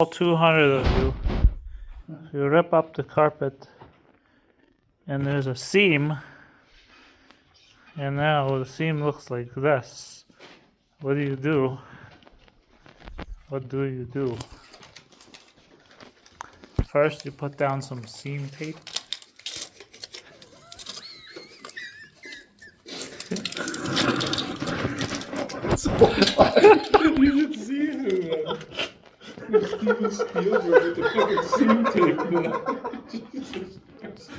all 200 of you, you rip up the carpet and there's a seam, and now the seam looks like this. What do you do? What do you do? First, you put down some seam tape. You should see him, Steven Spielberg with the fucking seam tape now. Jesus Christ.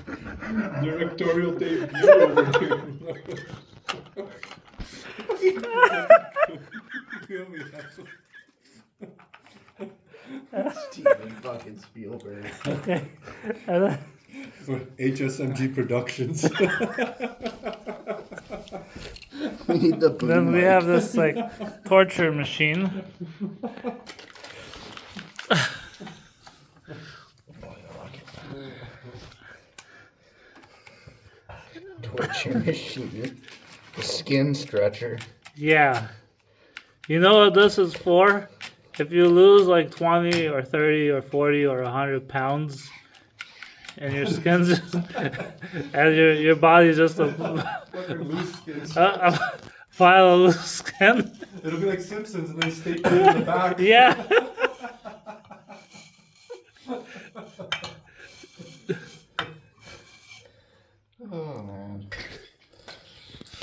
Directorial debut over here. Steven fucking Spielberg. Okay. And then, HSMG Productions. We need the boom then we mic. have this like torture machine. Torture machine. The skin stretcher. Yeah. You know what this is for? If you lose like 20 or 30 or 40 or 100 pounds and your skin's just, and your body's just a Fucking loose skins. pile of loose skin. It'll be like Simpsons and they staple it in the back. Yeah. Oh man.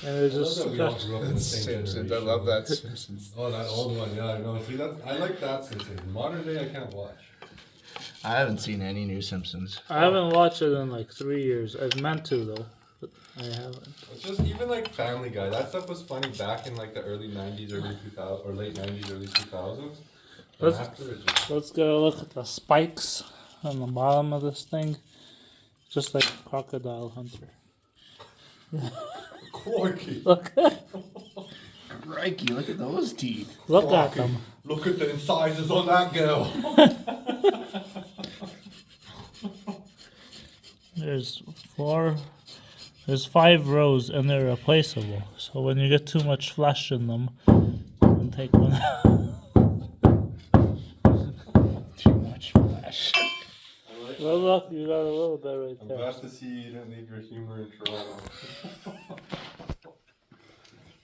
And it's I love just that we all grew up in the same Simpsons. I generation. love that Simpsons. Oh, that old one, yeah, I know. See, I like that Simpsons. Modern day, I can't watch. I haven't seen any new Simpsons. I haven't watched it in like 3 years. I've meant to though, but I haven't. It's just even like Family Guy. That stuff was funny back in like the early '90s, early 2000s, or late '90s, early 2000s. But Let's- after it just Let's go look at the spikes on the bottom of this thing. Just like Crocodile Hunter. Corky. Look, Crikey, look at those teeth. look at them. Look at the incisors on that girl. There's 5 rows and they're replaceable. So when you get too much flesh in them, you can take one out. Too much flesh. Well, look, you got a little bit right I'm there. glad to see you didn't leave your humor in Toronto.